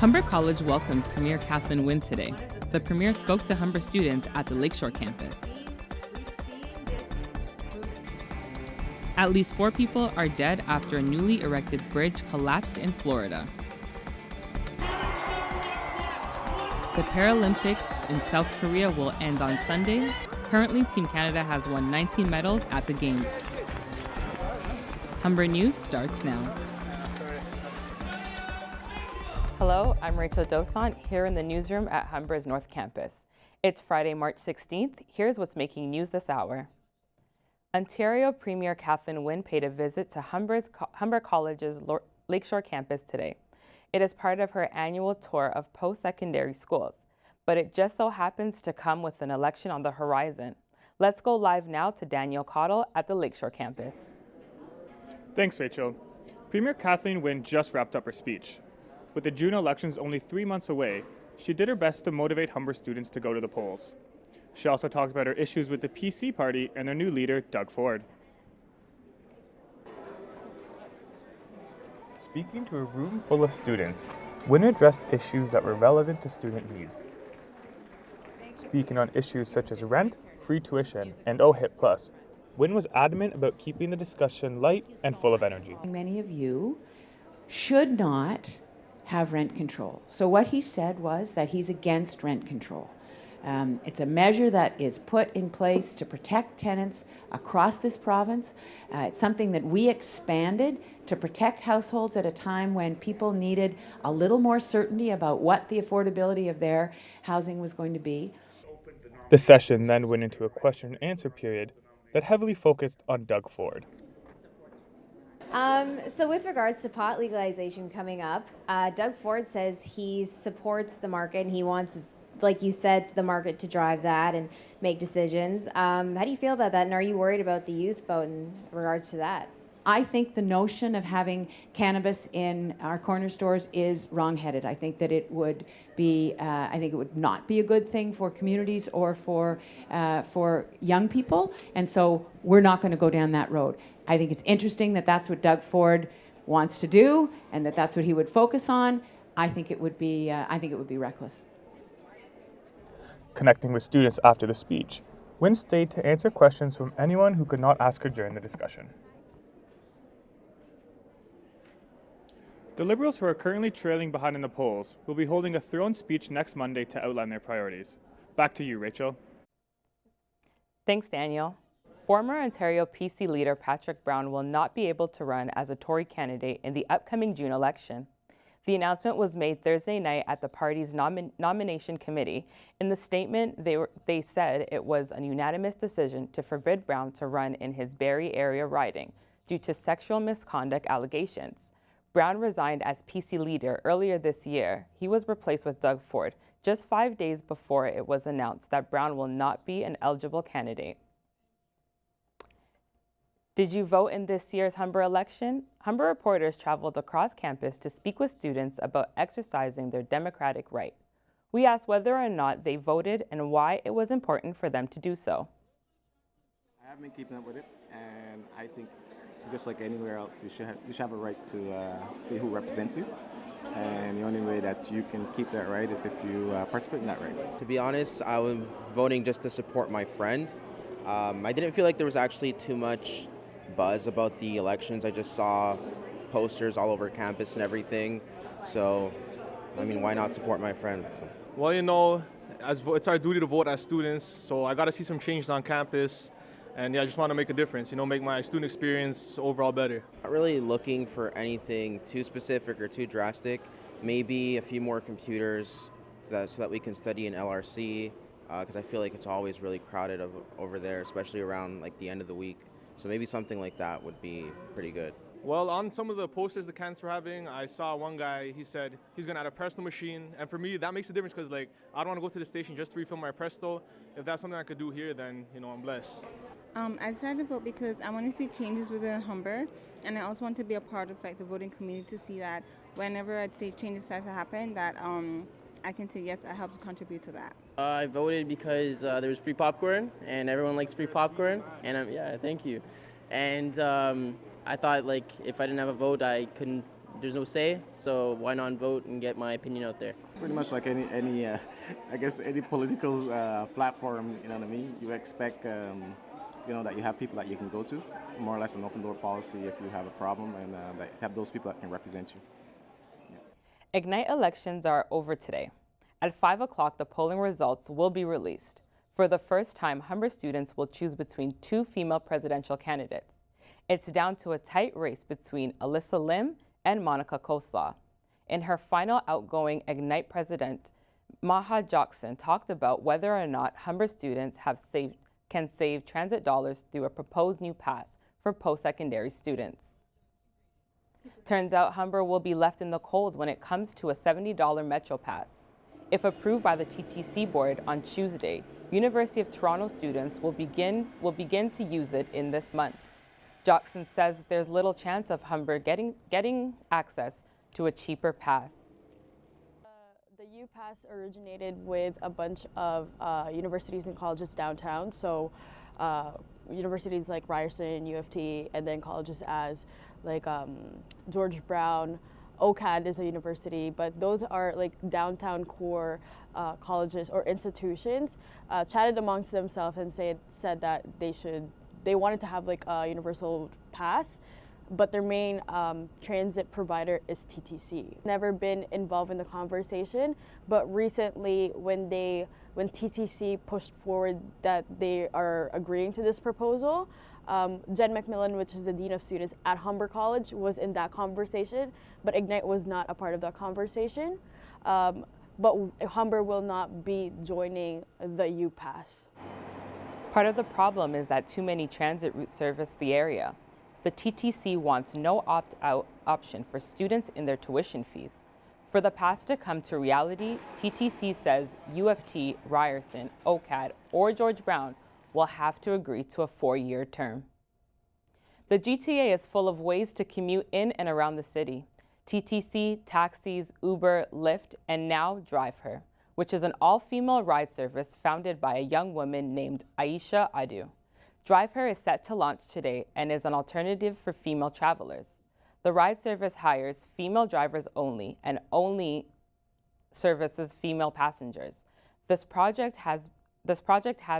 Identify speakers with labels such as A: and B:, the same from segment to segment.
A: Humber College welcomed Premier Kathleen Wynne today. The Premier spoke to Humber students at the Lakeshore campus. At least 4 people are dead after a newly erected bridge collapsed in Florida. The Paralympics in South Korea will end on Sunday. Currently, Team Canada has won 19 medals at the Games. Humber News starts now. Hello, I'm Rachel Dosant here in the newsroom at Humber's North Campus. It's Friday, March 16th. Here's what's making news this hour. Ontario Premier Kathleen Wynne paid a visit to Humber College's Lakeshore campus today. It is part of her annual tour of post-secondary schools, but it just so happens to come with an election on the horizon. Let's go live now to Daniel Cottle at the Lakeshore campus.
B: Thanks, Rachel. Premier Kathleen Wynne just wrapped up her speech. With the June elections only 3 months away, she did her best to motivate Humber students to go to the polls. She also talked about her issues with the PC party and their new leader, Doug Ford. Speaking to a room full of students, Wynne addressed issues that were relevant to student needs. Speaking on issues such as rent, free tuition, and OHIP Plus, Wynne was adamant about keeping the discussion light and full of energy.
C: Many of you should not have rent control. So what he said was that he's against rent control. It's a measure that is put in place to protect tenants across this province. It's something that we expanded to protect households at a time when people needed a little more certainty about what the affordability of their housing was going to be.
B: The session then went into a question and answer period that heavily focused on Doug Ford.
D: So with regards to pot legalization coming up, Doug Ford says he supports the market and he wants, like you said, the market to drive that and make decisions. How do you feel about that, and are you worried about the youth vote in regards to that?
C: I think the notion of having cannabis in our corner stores is wrong-headed. I think that it would be, I think it would not be a good thing for communities or for young people, and so we're not going to go down that road. I think it's interesting that that's what Doug Ford wants to do, and that that's what he would focus on. I think it would be reckless.
B: Connecting with students after the speech, Wynne stayed to answer questions from anyone who could not ask her during the discussion. The Liberals, who are currently trailing behind in the polls, will be holding a throne speech next Monday to outline their priorities. Back to you, Rachel.
A: Thanks, Daniel. Former Ontario PC leader Patrick Brown will not be able to run as a Tory candidate in the upcoming June election. The announcement was made Thursday night at the party's nomination committee. In the statement, they said it was a unanimous decision to forbid Brown to run in his Barrie area riding due to sexual misconduct allegations. Brown resigned as PC leader earlier this year. He was replaced with Doug Ford just 5 days before it was announced that Brown will not be an eligible candidate. Did you vote in this year's Humber election? Humber reporters traveled across campus to speak with students about exercising their democratic right. We asked whether or not they voted and why it was important for them to do so.
E: I have been keeping up with it, and I think just like anywhere else, you should have a right to see who represents you. And the only way that you can keep that right is if you participate in that right.
F: To be honest, I was voting just to support my friend. I didn't feel like there was actually too much buzz about the elections. I just saw posters all over campus and everything. So, I mean, why not support my friend? So.
G: Well, you know, it's our duty to vote as students, so I got to see some changes on campus. And yeah, I just want to make a difference, you know, make my student experience overall better.
F: Not really looking for anything too specific or too drastic. Maybe a few more computers so that we can study in LRC, because I feel like it's always really crowded over there, especially around like the end of the week. So maybe something like that would be pretty good.
G: Well, on some of the posters the candidates were having, I saw one guy, he said he's going to add a Presto machine. And for me, that makes a difference because, like, I don't want to go to the station just to refill my Presto. If that's something I could do here, then, you know, I'm blessed.
H: I decided to vote because I want to see changes within Humber, and I also want to be a part of like the voting community to see that whenever a change starts to happen, that I can say yes, I help to contribute to that.
I: I voted because there was free popcorn, and everyone likes free popcorn, and yeah, thank you. And I thought like if I didn't have a vote, I couldn't there's no say, so why not vote and get my opinion out there?
E: Pretty much like any I guess any political platform, you know what I mean? You expect, that you have people that you can go to, more or less an open door policy if you have a problem, and that you have those people that can represent you. Yeah.
A: Ignite elections are over today. At 5 o'clock, the polling results will be released. For the first time, Humber students will choose between 2 female presidential candidates. It's down to a tight race between Alyssa Lim and Monica Coslaw. In her final outgoing Ignite president, Maha Jackson talked about whether or not Humber students can save transit dollars through a proposed new pass for post-secondary students. Turns out Humber will be left in the cold when it comes to a $70 Metro Pass. If approved by the TTC board on Tuesday, University of Toronto students will begin to use it in this month. Jackson says there's little chance of Humber getting access to a cheaper pass.
J: The U-Pass originated with a bunch of universities and colleges downtown, so universities like Ryerson, U of T, and then colleges as like George Brown, OCAD is a university, but those are like downtown core colleges or institutions chatted amongst themselves and said that they wanted to have like a universal pass, but their main transit provider is TTC. Never been involved in the conversation, but recently when TTC pushed forward that they are agreeing to this proposal, Jen McMillan, which is the Dean of Students at Humber College, was in that conversation, but Ignite was not a part of that conversation. But Humber will not be joining the U-Pass.
A: Part of the problem is that too many transit routes service the area. The TTC wants no opt-out option for students in their tuition fees. For the pass to come to reality, TTC says U of T, Ryerson, OCAD, or George Brown will have to agree to a 4-year term. The GTA is full of ways to commute in and around the city. TTC, taxis, Uber, Lyft, and now DriveHer, which is an all-female ride service founded by a young woman named Aisha Adu. DriveHer is set to launch today and is an alternative for female travelers. The ride service hires female drivers only and only services female passengers. This project has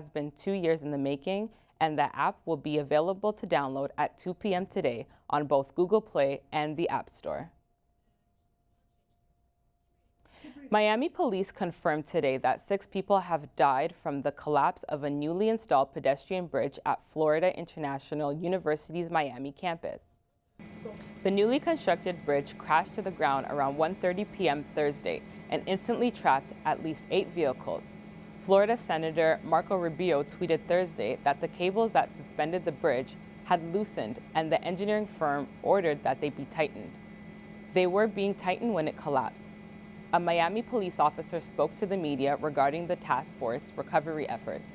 A: been 2 years in the making, and the app will be available to download at 2 p.m. today on both Google Play and the App Store. Miami police confirmed today that 6 people have died from the collapse of a newly installed pedestrian bridge at Florida International University's Miami campus. The newly constructed bridge crashed to the ground around 1:30 p.m. Thursday and instantly trapped at least 8 vehicles. Florida Senator Marco Rubio tweeted Thursday that the cables that suspended the bridge had loosened and the engineering firm ordered that they be tightened. They were being tightened when it collapsed. A Miami police officer spoke to the media regarding the task force recovery efforts.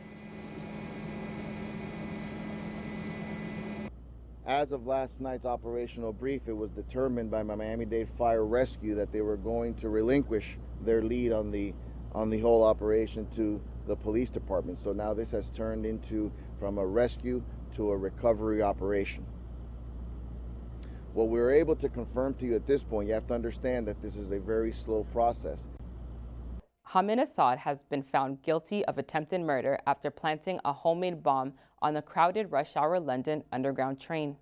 K: As of last night's operational brief, it was determined by Miami-Dade Fire Rescue that they were going to relinquish their lead on the whole operation to the police department. So now this has turned into from a rescue to a recovery operation. What we're able to confirm to you at this point, you have to understand that this is a very slow process.
A: Hamid Assad has been found guilty of attempted murder after planting a homemade bomb on the crowded rush hour London Underground train.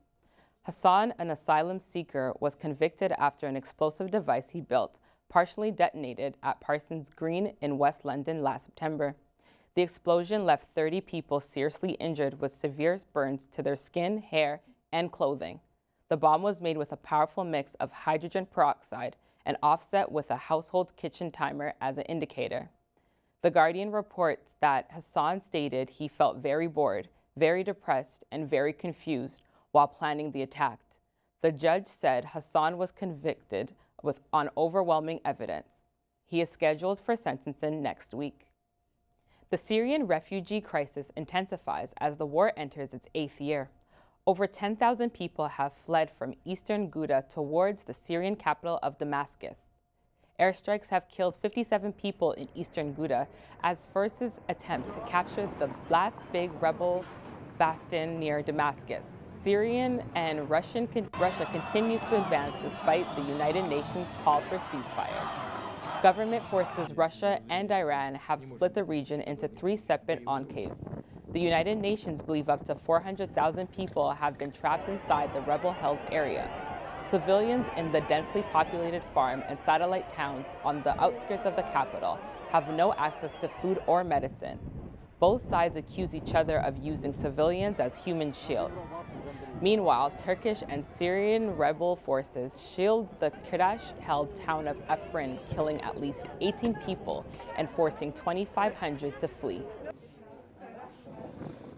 A: Hassan, an asylum seeker, was convicted after an explosive device he built partially detonated at Parsons Green in West London last September. The explosion left 30 people seriously injured with severe burns to their skin, hair, and clothing. The bomb was made with a powerful mix of hydrogen peroxide and offset with a household kitchen timer as an indicator. The Guardian reports that Hassan stated he felt very bored, very depressed, and very confused while planning the attack. The judge said Hassan was convicted on overwhelming evidence. He is scheduled for sentencing next week. The Syrian refugee crisis intensifies as the war enters its 8th year. Over 10,000 people have fled from eastern Ghouta towards the Syrian capital of Damascus. Airstrikes have killed 57 people in eastern Ghouta as forces attempt to capture the last big rebel bastion near Damascus. Syrian and Russia continues to advance despite the United Nations call for ceasefire. Government forces Russia and Iran have split the region into 3 separate enclaves. The United Nations believe up to 400,000 people have been trapped inside the rebel-held area. Civilians in the densely populated farm and satellite towns on the outskirts of the capital have no access to food or medicine. Both sides accuse each other of using civilians as human shields. Meanwhile, Turkish and Syrian rebel forces shield the Kurdish-held town of Afrin, killing at least 18 people and forcing 2,500 to flee.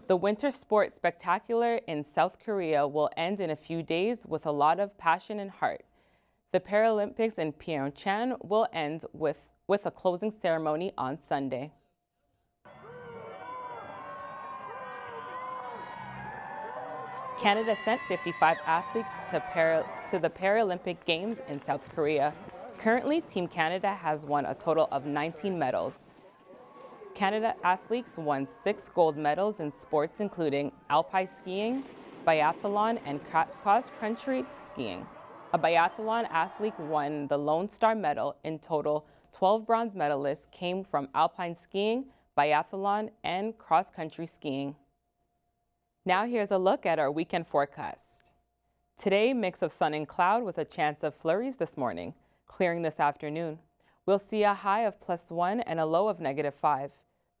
A: The winter sports spectacular in South Korea will end in a few days with a lot of passion and heart. The Paralympics in Pyeongchang will end with a closing ceremony on Sunday. Canada sent 55 athletes to the Paralympic Games in South Korea. Currently, Team Canada has won a total of 19 medals. Canada athletes won 6 gold medals in sports including alpine skiing, biathlon, and cross-country skiing. A biathlon athlete won the Lone Star Medal. In total, 12 bronze medalists came from alpine skiing, biathlon, and cross-country skiing. Now here's a look at our weekend forecast. Today, mix of sun and cloud with a chance of flurries this morning, clearing this afternoon. We'll see a high of +1 and a low of -5.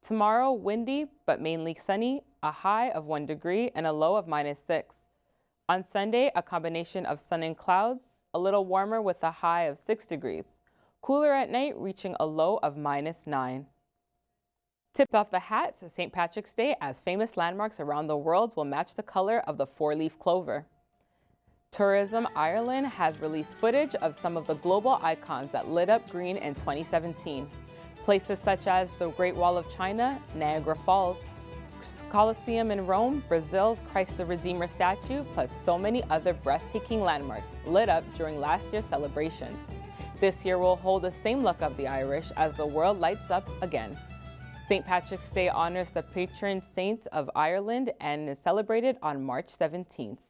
A: Tomorrow, windy but mainly sunny, a high of 1 degree and a low of -6. On Sunday, a combination of sun and clouds, a little warmer with a high of 6 degrees. Cooler at night, reaching a low of -9. Tip off the hat to St. Patrick's Day as famous landmarks around the world will match the color of the 4-leaf clover. Tourism Ireland has released footage of some of the global icons that lit up green in 2017. Places such as the Great Wall of China, Niagara Falls, Colosseum in Rome, Brazil's Christ the Redeemer statue, plus so many other breathtaking landmarks lit up during last year's celebrations. This year will hold the same look of the Irish as the world lights up again. St. Patrick's Day honors the patron saint of Ireland and is celebrated on March 17th.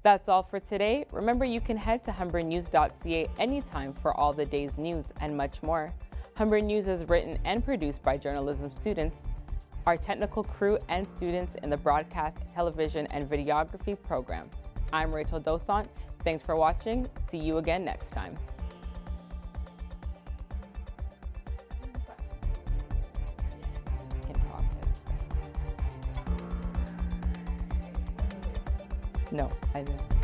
A: That's all for today. Remember, you can head to humbernews.ca anytime for all the day's news and much more. Humber News is written and produced by journalism students, our technical crew, and students in the broadcast, television, and videography program. I'm Rachel Dosant. Thanks for watching. See you again next time. No, I didn't.